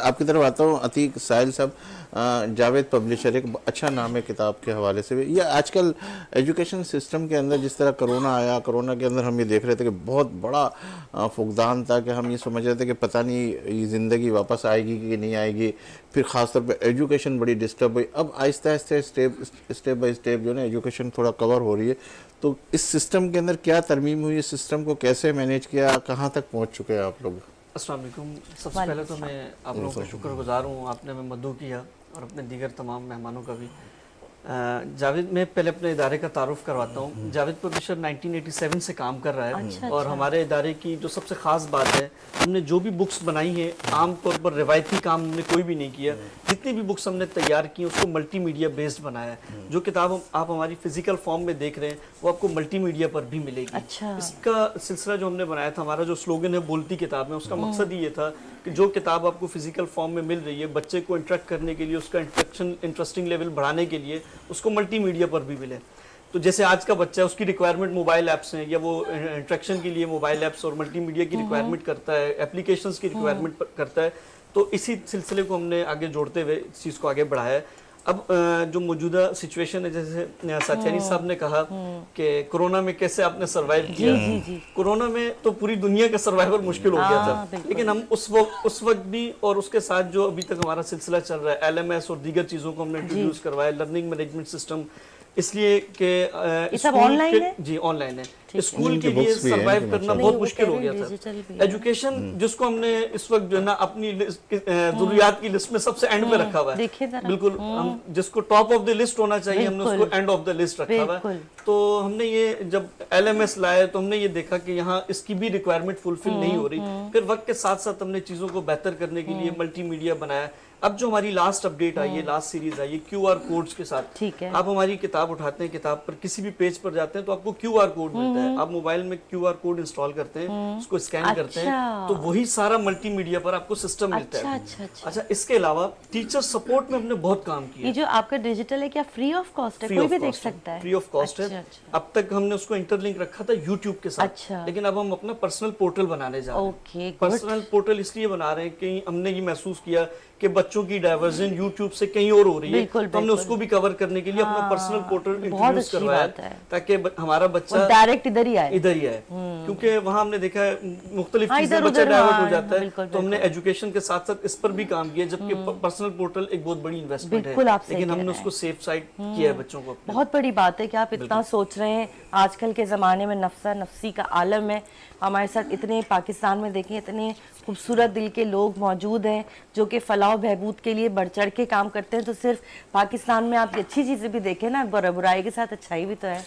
آپ کی طرف آتا ہوں عتیق ساحل صاحب، جاوید پبلشر، ایک اچھا نام ہے کتاب کے حوالے سے بھی. یہ آج کل ایجوکیشن سسٹم کے اندر جس طرح کرونا آیا، کرونا کے اندر ہم یہ دیکھ رہے تھے کہ بہت بڑا فقدان تھا، کہ ہم یہ سمجھ رہے تھے کہ پتہ نہیں یہ زندگی واپس آئے گی کہ نہیں آئے گی. پھر خاص طور پہ ایجوکیشن بڑی ڈسٹرب ہوئی. اب آہستہ آہستہ اسٹیپ بائی اسٹیپ جو ہے نا ایجوکیشن تھوڑا کور ہو رہی ہے. تو اس سسٹم کے اندر کیا ترمیم ہوئی، اس سسٹم کو کیسے مینیج کیا، کہاں تک پہنچ چکے ہیں آپ لوگ؟ السلام علیکم. سب سے پہلے تو میں آپ لوگوں کا شکر گزار ہوں، آپ نے ہمیں مدعو کیا اور اپنے دیگر تمام مہمانوں کا بھی. جاوید، میں پہلے اپنے ادارے کا تعارف کرواتا ہوں. جاوید پبلشر 1987 سے کام کر رہا ہے اور ہمارے ادارے کی جو سب سے خاص بات ہے، ہم نے جو بھی بکس بنائی ہیں عام طور پر روایتی کام ہم نے کوئی بھی نہیں کیا. جتنی بھی بکس ہم نے تیار کی اس کو ملٹی میڈیا بیسڈ بنایا ہے. جو کتاب آپ ہماری فزیکل فارم میں دیکھ رہے ہیں وہ آپ کو ملٹی میڈیا پر بھی ملے گی. اس کا سلسلہ جو ہم نے بنایا تھا، ہمارا جو سلوگن ہے بولتی کتاب میں، اس کا مقصد ہی یہ تھا کہ جو کتاب آپ کو فزیکل فارم میں مل رہی ہے، بچے کو انٹریکٹ کرنے کے لیے، اس کا انٹرسٹنگ لیول بڑھانے کے لیے اس کو ملٹی میڈیا پر بھی ملے. تو جیسے آج کا بچہ ہے، اس کی ریکوائرمنٹ موبائل ایپس ہیں، یا وہ انٹریکشن کے لیے موبائل ایپس اور ملٹی میڈیا کی ریکوائرمنٹ کرتا ہے، اپلیکیشنز کی ریکوائرمنٹ کرتا ہے. تو اسی سلسلے کو ہم نے آگے جوڑتے ہوئے اس چیز کو آگے بڑھایا ہے. اب جو موجودہ سچویشن ہے، جیسے ساتھیانی صاحب نے کہا کہ کرونا میں کیسے آپ نے سروائیو کیا. کرونا میں تو پوری دنیا کا سروائیور مشکل ہو گیا تھا، لیکن ہم اس وقت بھی اور اس کے ساتھ جو ابھی تک ہمارا سلسلہ چل رہا ہے، LMS اور دیگر چیزوں کو ہم نے انٹروڈیوس کروایا، لرننگ مینجمنٹ سسٹم، اس لیے کہ آن لائن ہے. جی آن لائن ہے. اسکول کے لیے سروائیو کرنا بہت مشکل ہو گیا تھا. ایجوکیشن جس کو ہم نے اس وقت جو ہے نا اپنی ضروریات کی لسٹ میں سب سے اینڈ پہ رکھا ہوا ہے، بالکل ہم جس کو ٹاپ آف دی لسٹ ہونا چاہیے ہم نے اس کو اینڈ آف دی لسٹ رکھا ہوا ہے. تو ہم نے یہ جب LMS لائے تو ہم نے یہ دیکھا کہ یہاں اس کی بھی ریکوائرمنٹ فلفل نہیں ہو رہی. پھر وقت کے ساتھ ساتھ ہم نے چیزوں کو بہتر کرنے کے لیے ملٹی میڈیا بنایا. اب جو ہماری لاسٹ اپڈیٹ آئی ہے، لاسٹ سیریز آئی ہے QR کوڈز کے ساتھ. آپ ہماری کتاب اٹھاتے ہیں، کتاب پر کسی بھی پیج پر جاتے ہیں تو آپ کو QR کوڈ ملتا ہے. آپ موبائل میں QR کوڈ انسٹال کرتے ہیں، اس کو اسکین کرتے ہیں تو وہی سارا ملٹی میڈیا پر آپ کو سسٹم ملتا ہے. اچھا، اس کے علاوہ ٹیچر سپورٹ میں ہم نے بہت کام کیا. یہ جو آپ کا ڈیجیٹل ہے کیا فری آف کاسٹ ہے؟ کوئی بھی دیکھ سکتا ہے؟ فری آف کاسٹ ہے. اب تک ہم نے اس کو انٹر لنک رکھا تھا YouTube کے ساتھ، لیکن اب ہم اپنا پرسنل پورٹل بنانے جا رہے ہیں. پرسنل پورٹل اس لیے بنا رہے ہیں کہ ہم نے یہ محسوس کیا کہ بچوں کی ڈائیورژن YouTube سے کہیں اور ہو رہی ہے، تو ہم نے اس کو بھی کور کرنے کے لیے اپنا پرسنل پورٹل انٹروڈیوس کروایا تاکہ ہمارا بچہ ڈائریکٹ ادھر ہی آئے. کیونکہ وہاں ہم نے دیکھا ہے مختلف چیزیں بچہ ڈائیورٹ ہو جاتا ہے. تو ہم نے ایجوکیشن کے ساتھ ساتھ اس پر بھی کام کیا، جبکہ پرسنل پورٹل ایک بہت بڑی انویسٹمنٹ ہے، لیکن ہم نے اس کو سیف سائڈ کیا ہے بچوں کو. بہت بڑی بات ہے کہ آپ اتنا سوچ رہے ہیں. آج کل کے زمانے میں نفسا نفسی کا عالم ہے. ہمارے ساتھ اتنے پاکستان میں دیکھیں اتنے خوبصورت دل کے لوگ موجود ہیں جو کہ فلاح و بہبود کے لیے بڑھ چڑھ کے کام کرتے ہیں. تو صرف پاکستان میں آپ کی اچھی چیزیں بھی دیکھیں نا، برائی کے ساتھ اچھائی بھی تو ہے.